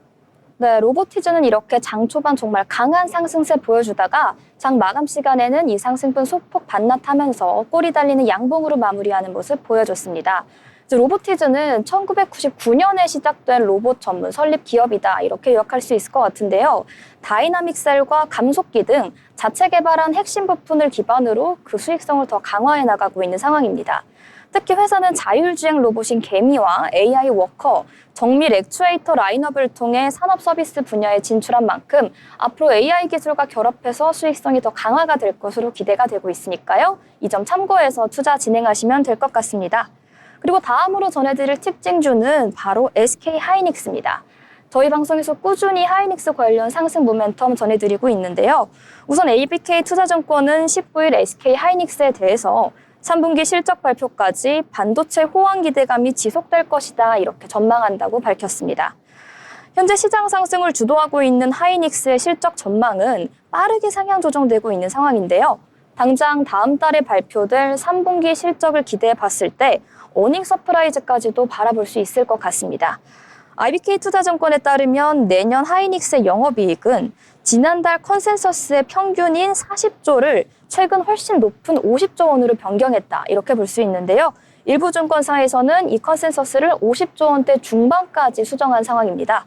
네, 로보티즈는 이렇게 장 초반 정말 강한 상승세 보여주다가 장 마감 시간에는 이 상승분 소폭 반납하면서 꼬리 달리는 양봉으로 마무리하는 모습 보여줬습니다. 로보티즈는 1999년에 시작된 로봇 전문 설립 기업이다, 이렇게 요약할 수 있을 것 같은데요. 다이나믹셀과 감속기 등 자체 개발한 핵심 부품을 기반으로 그 수익성을 더 강화해 나가고 있는 상황입니다. 특히 회사는 자율주행 로봇인 개미와 AI 워커, 정밀 액추에이터 라인업을 통해 산업 서비스 분야에 진출한 만큼 앞으로 AI 기술과 결합해서 수익성이 더 강화가 될 것으로 기대가 되고 있으니까요. 이 점 참고해서 투자 진행하시면 될 것 같습니다. 그리고 다음으로 전해드릴 팁징주는 바로 SK 하이닉스입니다. 저희 방송에서 꾸준히 하이닉스 관련 상승 모멘텀 전해드리고 있는데요. 우선 ABK 투자증권은 19일 SK 하이닉스에 대해서 3분기 실적 발표까지 반도체 호황 기대감이 지속될 것이다, 이렇게 전망한다고 밝혔습니다. 현재 시장 상승을 주도하고 있는 하이닉스의 실적 전망은 빠르게 상향 조정되고 있는 상황인데요. 당장 다음 달에 발표될 3분기 실적을 기대해 봤을 때 어닝 서프라이즈까지도 바라볼 수 있을 것 같습니다. IBK 투자증권에 따르면 내년 하이닉스의 영업이익은 지난달 컨센서스의 평균인 40조를 최근 훨씬 높은 50조 원으로 변경했다, 이렇게 볼 수 있는데요. 일부 증권사에서는 이 컨센서스를 50조 원대 중반까지 수정한 상황입니다.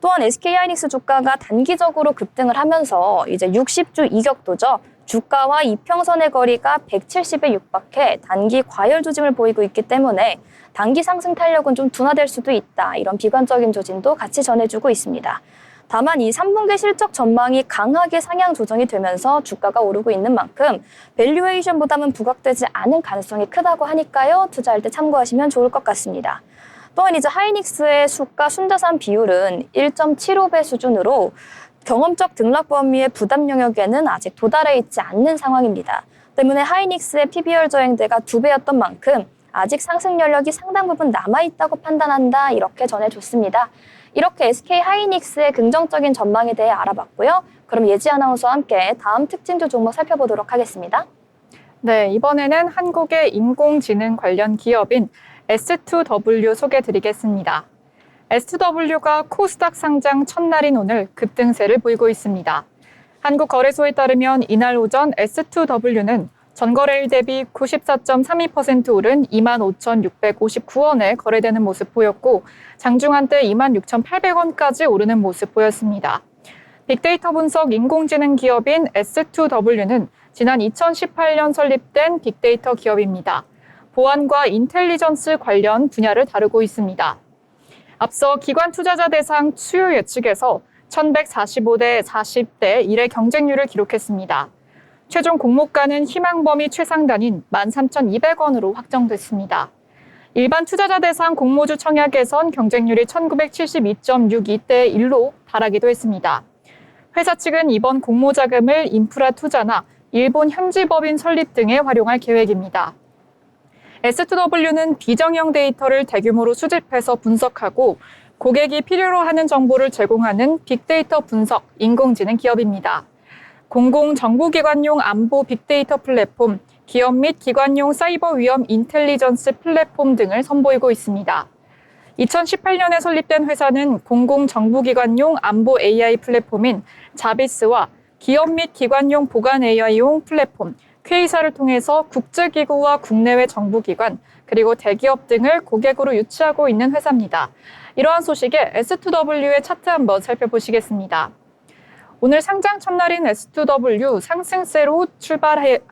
또한 SK하이닉스 주가가 단기적으로 급등을 하면서 이제 60주 이격도죠. 주가와 이평선의 거리가 170에 육박해 단기 과열 조짐을 보이고 있기 때문에 단기 상승 탄력은 좀 둔화될 수도 있다, 이런 비관적인 조짐도 같이 전해주고 있습니다. 다만 이 3분기 실적 전망이 강하게 상향 조정이 되면서 주가가 오르고 있는 만큼 밸류에이션 부담은 부각되지 않을 가능성이 크다고 하니까요. 투자할 때 참고하시면 좋을 것 같습니다. 또한 이제 하이닉스의 수가 순자산 비율은 1.75배 수준으로 경험적 등락 범위의 부담 영역에는 아직 도달해 있지 않는 상황입니다. 때문에 하이닉스의 PBR 저행대가 2배였던 만큼 아직 상승 여력이 상당 부분 남아있다고 판단한다, 이렇게 전해줬습니다. 이렇게 SK 하이닉스의 긍정적인 전망에 대해 알아봤고요. 그럼 예지 아나운서와 함께 다음 특징주 종목 살펴보도록 하겠습니다. 네, 이번에는 한국의 인공지능 관련 기업인 S2W 소개드리겠습니다. S2W가 코스닥 상장 첫날인 오늘 급등세를 보이고 있습니다. 한국거래소에 따르면 이날 오전 S2W는 전거래일 대비 94.32% 오른 25,659원에 거래되는 모습 보였고 장중 한때 26,800원까지 오르는 모습 보였습니다. 빅데이터 분석 인공지능 기업인 S2W는 지난 2018년 설립된 빅데이터 기업입니다. 보안과 인텔리전스 관련 분야를 다루고 있습니다. 앞서 기관 투자자 대상 수요 예측에서 1145대 40대 1의 경쟁률을 기록했습니다. 최종 공모가는 희망 범위 최상단인 13,200원으로 확정됐습니다. 일반 투자자 대상 공모주 청약에선 경쟁률이 1972.62대 1로 달하기도 했습니다. 회사 측은 이번 공모 자금을 인프라 투자나 일본 현지 법인 설립 등에 활용할 계획입니다. S2W는 비정형 데이터를 대규모로 수집해서 분석하고 고객이 필요로 하는 정보를 제공하는 빅데이터 분석 인공지능 기업입니다. 공공정부기관용 안보 빅데이터 플랫폼, 기업 및 기관용 사이버 위험 인텔리전스 플랫폼 등을 선보이고 있습니다. 2018년에 설립된 회사는 공공정부기관용 안보 AI 플랫폼인 자비스와 기업 및 기관용 보관 AI용 플랫폼, 퀘이사를 통해서 국제기구와 국내외 정부기관, 그리고 대기업 등을 고객으로 유치하고 있는 회사입니다. 이러한 소식에 S2W의 차트 한번 살펴보시겠습니다. 오늘 상장 첫날인 S2W 상승세로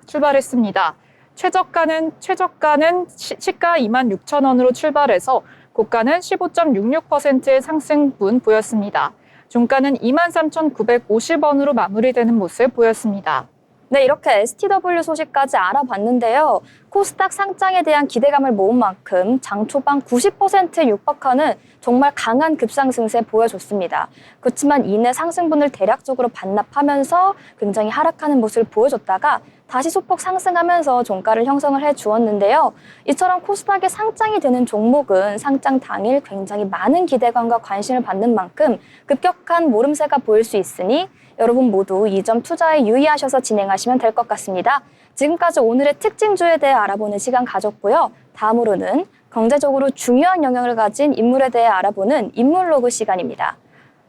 출발했습니다. 최저가는 시가 26,000원으로 출발해서 고가는 15.66%의 상승분 보였습니다. 중가는 23,950원으로 마무리되는 모습 보였습니다. 네, 이렇게 STW 소식까지 알아봤는데요. 코스닥 상장에 대한 기대감을 모은 만큼 장 초반 90%에 육박하는 정말 강한 급상승세 보여줬습니다. 그렇지만 이내 상승분을 대략적으로 반납하면서 굉장히 하락하는 모습을 보여줬다가 다시 소폭 상승하면서 종가를 형성을 해주었는데요. 이처럼 코스닥에 상장이 되는 종목은 상장 당일 굉장히 많은 기대감과 관심을 받는 만큼 급격한 모름세가 보일 수 있으니 여러분 모두 이 점 투자에 유의하셔서 진행하시면 될 것 같습니다. 지금까지 오늘의 특징주에 대해 알아보는 시간 가졌고요. 다음으로는 경제적으로 중요한 영향을 가진 인물에 대해 알아보는 인물로그 시간입니다.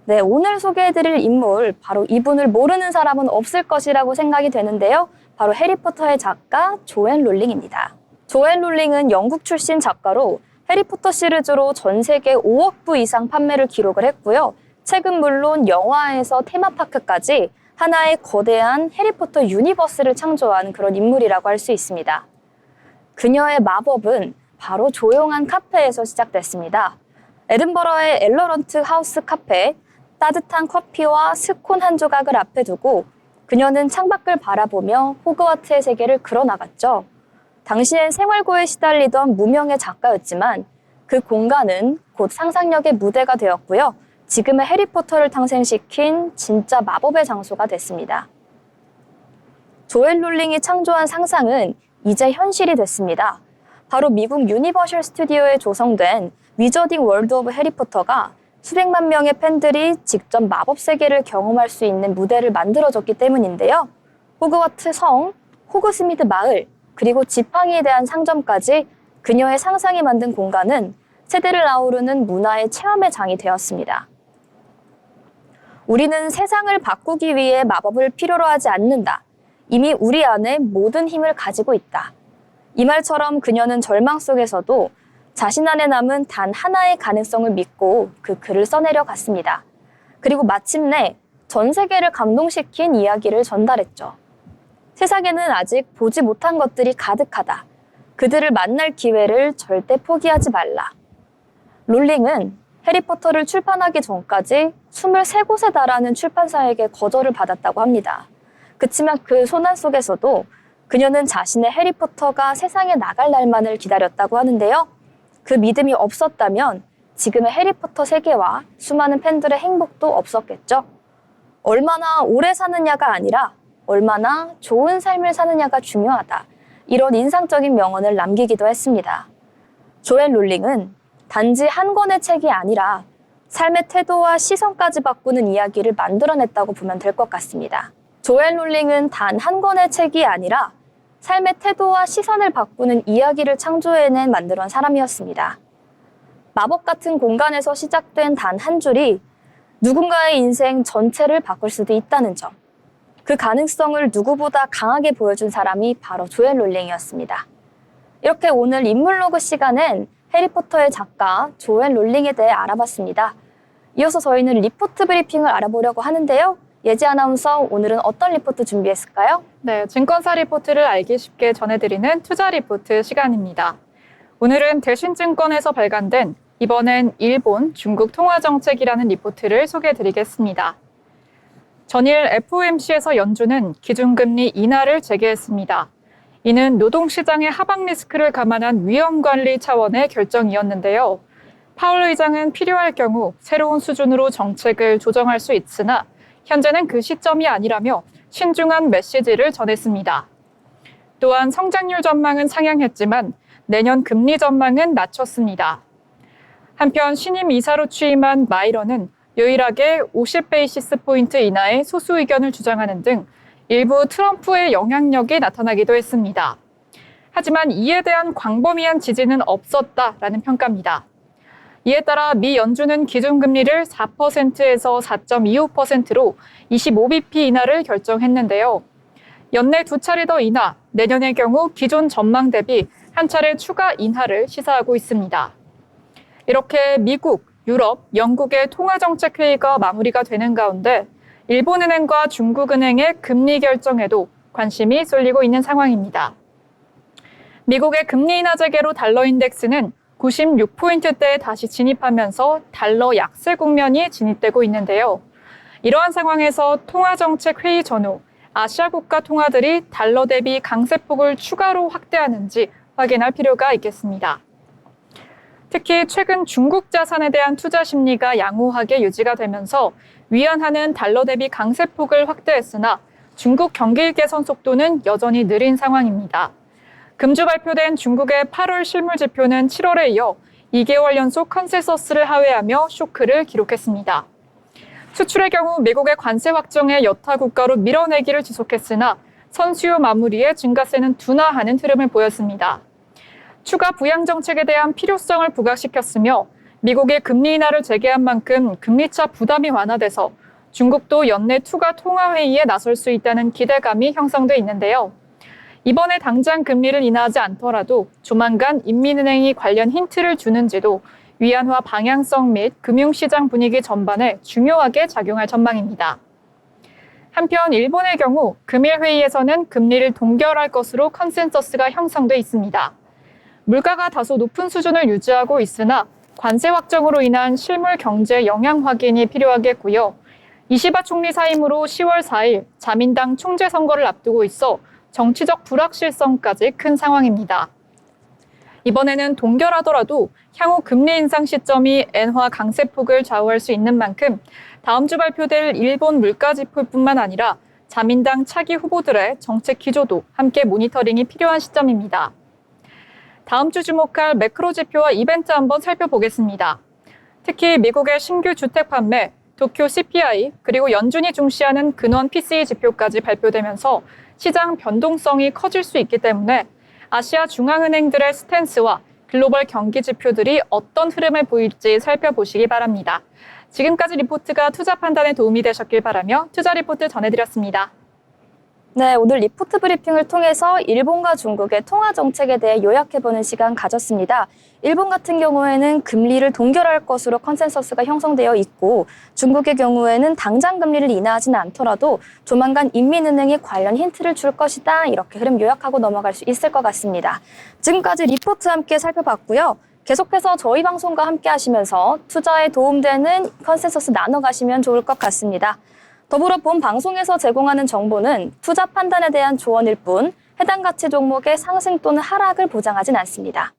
네, 오늘 소개해드릴 인물, 바로 이분을 모르는 사람은 없을 것이라고 생각이 되는데요. 바로 해리포터의 작가 조앤 롤링입니다. 조앤 롤링은 영국 출신 작가로 해리포터 시리즈로 전 세계 5억 부 이상 판매를 기록을 했고요. 책은 물론 영화에서 테마파크까지 하나의 거대한 해리포터 유니버스를 창조한 그런 인물이라고 할 수 있습니다. 그녀의 마법은 바로 조용한 카페에서 시작됐습니다. 에든버러의 엘러런트 하우스 카페, 따뜻한 커피와 스콘 한 조각을 앞에 두고 그녀는 창밖을 바라보며 호그와트의 세계를 그려나갔죠. 당시엔 생활고에 시달리던 무명의 작가였지만 그 공간은 곧 상상력의 무대가 되었고요. 지금의 해리포터를 탄생시킨 진짜 마법의 장소가 됐습니다. 조앤 롤링이 창조한 상상은 이제 현실이 됐습니다. 바로 미국 유니버셜 스튜디오에 조성된 위저딩 월드 오브 해리포터가 수백만 명의 팬들이 직접 마법 세계를 경험할 수 있는 무대를 만들어줬기 때문인데요. 호그와트 성, 호그스미드 마을, 그리고 지팡이에 대한 상점까지 그녀의 상상이 만든 공간은 세대를 아우르는 문화의 체험의 장이 되었습니다. 우리는 세상을 바꾸기 위해 마법을 필요로 하지 않는다. 이미 우리 안에 모든 힘을 가지고 있다. 이 말처럼 그녀는 절망 속에서도 자신 안에 남은 단 하나의 가능성을 믿고 그 글을 써내려 갔습니다. 그리고 마침내 전 세계를 감동시킨 이야기를 전달했죠. 세상에는 아직 보지 못한 것들이 가득하다. 그들을 만날 기회를 절대 포기하지 말라. 롤링은 해리포터를 출판하기 전까지 23곳에 달하는 출판사에게 거절을 받았다고 합니다. 그치만 그 소난 속에서도 그녀는 자신의 해리포터가 세상에 나갈 날만을 기다렸다고 하는데요. 그 믿음이 없었다면 지금의 해리포터 세계와 수많은 팬들의 행복도 없었겠죠. 얼마나 오래 사느냐가 아니라 얼마나 좋은 삶을 사느냐가 중요하다. 이런 인상적인 명언을 남기기도 했습니다. 조앤 롤링은 단지 한 권의 책이 아니라 삶의 태도와 시선까지 바꾸는 이야기를 만들어냈다고 보면 될 것 같습니다. 조앤 롤링은 단 한 권의 책이 아니라 삶의 태도와 시선을 바꾸는 이야기를 창조해낸 만들어낸 사람이었습니다. 마법 같은 공간에서 시작된 단 한 줄이 누군가의 인생 전체를 바꿀 수도 있다는 점. 그 가능성을 누구보다 강하게 보여준 사람이 바로 조앤 롤링이었습니다. 이렇게 오늘 인물로그 시간엔 해리포터의 작가 조앤 롤링에 대해 알아봤습니다. 이어서 저희는 리포트 브리핑을 알아보려고 하는데요. 예지 아나운서, 오늘은 어떤 리포트 준비했을까요? 네, 증권사 리포트를 알기 쉽게 전해드리는 투자 리포트 시간입니다. 오늘은 대신증권에서 발간된 이번엔 일본, 중국 통화정책이라는 리포트를 소개해드리겠습니다. 전일 FOMC에서 연준은 기준금리 인하를 재개했습니다. 이는 노동시장의 하방 리스크를 감안한 위험관리 차원의 결정이었는데요. 파월 의장은 필요할 경우 새로운 수준으로 정책을 조정할 수 있으나 현재는 그 시점이 아니라며 신중한 메시지를 전했습니다. 또한 성장률 전망은 상향했지만 내년 금리 전망은 낮췄습니다. 한편 신임 이사로 취임한 마이런은 유일하게 50베이시스 포인트 인하의 소수 의견을 주장하는 등 일부 트럼프의 영향력이 나타나기도 했습니다. 하지만 이에 대한 광범위한 지지는 없었다라는 평가입니다. 이에 따라 미 연준은 기준금리를 4%에서 4.25%로 25bp 인하를 결정했는데요. 연내 2차례 더 인하, 내년의 경우 기존 전망 대비 한 차례 추가 인하를 시사하고 있습니다. 이렇게 미국, 유럽, 영국의 통화정책 회의가 마무리가 되는 가운데 일본은행과 중국은행의 금리 결정에도 관심이 쏠리고 있는 상황입니다. 미국의 금리 인하 재개로 달러 인덱스는 96포인트대에 다시 진입하면서 달러 약세 국면이 진입되고 있는데요. 이러한 상황에서 통화정책 회의 전후 아시아 국가 통화들이 달러 대비 강세폭을 추가로 확대하는지 확인할 필요가 있겠습니다. 특히 최근 중국 자산에 대한 투자 심리가 양호하게 유지가 되면서 위안화는 달러 대비 강세폭을 확대했으나 중국 경기 개선 속도는 여전히 느린 상황입니다. 금주 발표된 중국의 8월 실물 지표는 7월에 이어 2개월 연속 컨센서스를 하회하며 쇼크를 기록했습니다. 수출의 경우 미국의 관세 확정에 여타 국가로 밀어내기를 지속했으나 선수요 마무리에 증가세는 둔화하는 흐름을 보였습니다. 추가 부양 정책에 대한 필요성을 부각시켰으며 미국의 금리 인하를 재개한 만큼 금리차 부담이 완화돼서 중국도 연내 투가 통화 회의에 나설 수 있다는 기대감이 형성돼 있는데요. 이번에 당장 금리를 인하하지 않더라도 조만간 인민은행이 관련 힌트를 주는지도 위안화 방향성 및 금융시장 분위기 전반에 중요하게 작용할 전망입니다. 한편 일본의 경우 금일 회의에서는 금리를 동결할 것으로 컨센서스가 형성돼 있습니다. 물가가 다소 높은 수준을 유지하고 있으나 관세 확정으로 인한 실물 경제 영향 확인이 필요하겠고요. 이시바 총리 사임으로 10월 4일 자민당 총재 선거를 앞두고 있어 정치적 불확실성까지 큰 상황입니다. 이번에는 동결하더라도 향후 금리 인상 시점이 엔화 강세폭을 좌우할 수 있는 만큼 다음 주 발표될 일본 물가 지표뿐만 아니라 자민당 차기 후보들의 정책 기조도 함께 모니터링이 필요한 시점입니다. 다음 주 주목할 매크로 지표와 이벤트 한번 살펴보겠습니다. 특히 미국의 신규 주택 판매, 도쿄 CPI, 그리고 연준이 중시하는 근원 PCE 지표까지 발표되면서 시장 변동성이 커질 수 있기 때문에 아시아 중앙은행들의 스탠스와 글로벌 경기 지표들이 어떤 흐름을 보일지 살펴보시기 바랍니다. 지금까지 리포트가 투자 판단에 도움이 되셨길 바라며 투자 리포트 전해드렸습니다. 네, 오늘 리포트 브리핑을 통해서 일본과 중국의 통화 정책에 대해 요약해보는 시간 가졌습니다. 일본 같은 경우에는 금리를 동결할 것으로 컨센서스가 형성되어 있고 중국의 경우에는 당장 금리를 인하하지는 않더라도 조만간 인민은행이 관련 힌트를 줄 것이다. 이렇게 흐름 요약하고 넘어갈 수 있을 것 같습니다. 지금까지 리포트 함께 살펴봤고요. 계속해서 저희 방송과 함께 하시면서 투자에 도움되는 컨센서스 나눠가시면 좋을 것 같습니다. 더불어 본 방송에서 제공하는 정보는 투자 판단에 대한 조언일 뿐 해당 가치 종목의 상승 또는 하락을 보장하진 않습니다.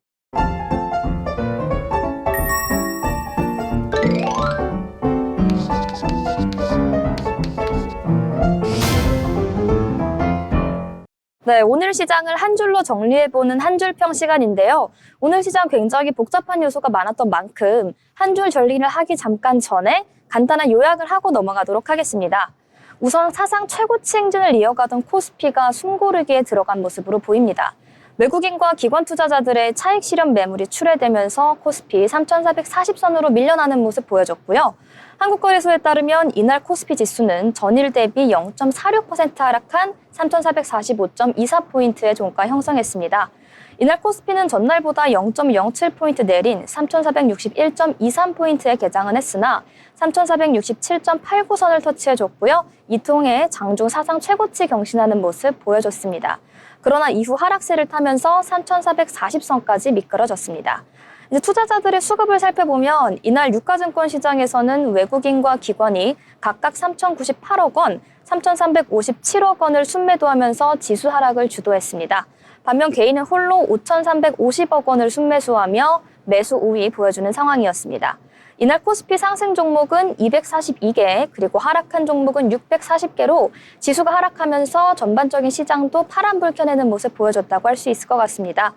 네, 오늘 시장을 한 줄로 정리해보는 한 줄평 시간인데요. 오늘 시장 굉장히 복잡한 요소가 많았던 만큼 한 줄 정리를 하기 잠깐 전에 간단한 요약을 하고 넘어가도록 하겠습니다. 우선 사상 최고치 행진을 이어가던 코스피가 숨고르기에 들어간 모습으로 보입니다. 외국인과 기관 투자자들의 차익 실현 매물이 출회되면서 코스피 3,440선으로 밀려나는 모습 보여줬고요. 한국거래소에 따르면 이날 코스피 지수는 전일 대비 0.46% 하락한 3,445.24포인트의 종가 형성했습니다. 이날 코스피는 전날보다 0.07포인트 내린 3,461.23포인트에 개장은 했으나 3,467.89선을 터치해줬고요. 이 통해 장중 사상 최고치 경신하는 모습 보여줬습니다. 그러나 이후 하락세를 타면서 3,440선까지 미끄러졌습니다. 이제 투자자들의 수급을 살펴보면 이날 유가증권 시장에서는 외국인과 기관이 각각 3,098억 원, 3,357억 원을 순매도하면서 지수 하락을 주도했습니다. 반면 개인은 홀로 5,350억 원을 순매수하며 매수 우위 보여주는 상황이었습니다. 이날 코스피 상승 종목은 242개, 그리고 하락한 종목은 640개로 지수가 하락하면서 전반적인 시장도 파란불 켜내는 모습 보여줬다고 할 수 있을 것 같습니다.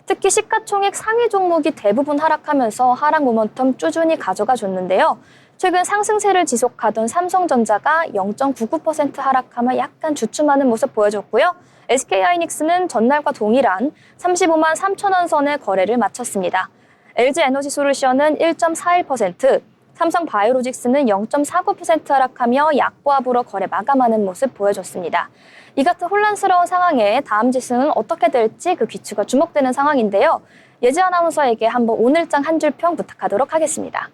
특히 시가총액 상위 종목이 대부분 하락하면서 하락 모멘텀 꾸준히 가져가 줬는데요. 최근 상승세를 지속하던 삼성전자가 0.99% 하락하며 약간 주춤하는 모습 보여줬고요. SK하이닉스는 전날과 동일한 35만 3천 원 선의 거래를 마쳤습니다. LG에너지솔루션은 1.41%, 삼성바이오로직스는 0.49% 하락하며 약보합으로 거래 마감하는 모습 보여줬습니다. 이 같은 혼란스러운 상황에 다음 지수는 어떻게 될지 그 귀추가 주목되는 상황인데요. 예지 아나운서에게 한번 오늘장 한 줄 평 부탁하도록 하겠습니다.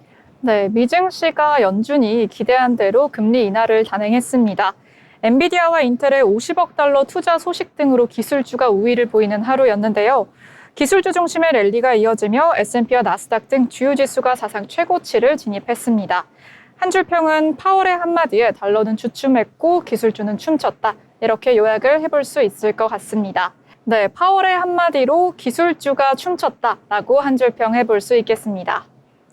네, 미증시가 연준이 기대한 대로 금리 인하를 단행했습니다. 엔비디아와 인텔의 50억 달러 투자 소식 등으로 기술주가 우위를 보이는 하루였는데요. 기술주 중심의 랠리가 이어지며 S&P와 나스닥 등 주요 지수가 사상 최고치를 진입했습니다. 한 줄 평은 파월의 한마디에 달러는 주춤했고 기술주는 춤췄다. 이렇게 요약을 해볼 수 있을 것 같습니다. 네, 파월의 한마디로 기술주가 춤췄다라고 한 줄 평 해볼 수 있겠습니다.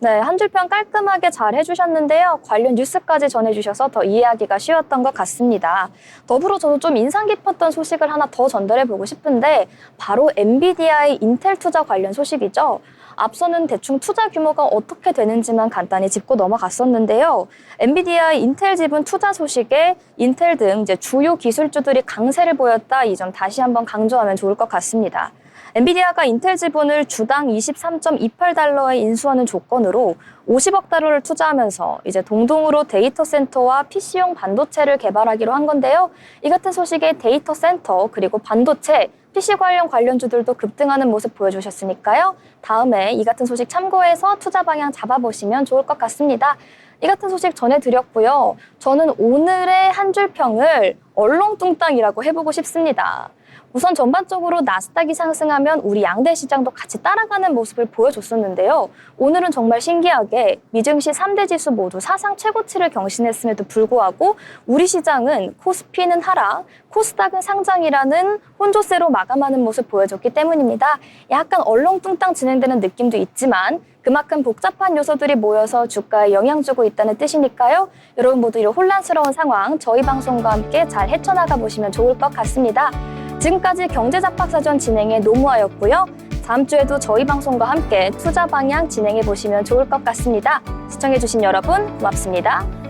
네, 한 줄 평 깔끔하게 잘 해주셨는데요. 관련 뉴스까지 전해주셔서 더 이해하기가 쉬웠던 것 같습니다. 더불어 저도 좀 인상 깊었던 소식을 하나 더 전달해보고 싶은데 바로 엔비디아의 인텔 투자 관련 소식이죠. 앞서는 대충 투자 규모가 어떻게 되는지만 간단히 짚고 넘어갔었는데요. 엔비디아의 인텔 지분 투자 소식에 인텔 등 이제 주요 기술주들이 강세를 보였다. 이 점 다시 한번 강조하면 좋을 것 같습니다. 엔비디아가 인텔 지분을 주당 23.28달러에 인수하는 조건으로 50억 달러를 투자하면서 이제 동동으로 데이터 센터와 PC용 반도체를 개발하기로 한 건데요. 이 같은 소식에 데이터 센터 그리고 반도체, PC 관련주들도 급등하는 모습 보여주셨으니까요. 다음에 이 같은 소식 참고해서 투자 방향 잡아보시면 좋을 것 같습니다. 이 같은 소식 전해드렸고요. 저는 오늘의 한 줄 평을 얼렁뚱땅이라고 해보고 싶습니다. 우선 전반적으로 나스닥이 상승하면 우리 양대 시장도 같이 따라가는 모습을 보여줬었는데요. 오늘은 정말 신기하게 미증시 3대 지수 모두 사상 최고치를 경신했음에도 불구하고 우리 시장은 코스피는 하락, 코스닥은 상장이라는 혼조세로 마감하는 모습 보여줬기 때문입니다. 약간 얼렁뚱땅 진행되는 느낌도 있지만 그만큼 복잡한 요소들이 모여서 주가에 영향 주고 있다는 뜻이니까요. 여러분 모두 이런 혼란스러운 상황 저희 방송과 함께 잘 헤쳐나가 보시면 좋을 것 같습니다. 지금까지 경제잡박사전 진행의 노무아였고요. 다음 주에도 저희 방송과 함께 투자 방향 진행해 보시면 좋을 것 같습니다. 시청해주신 여러분 고맙습니다.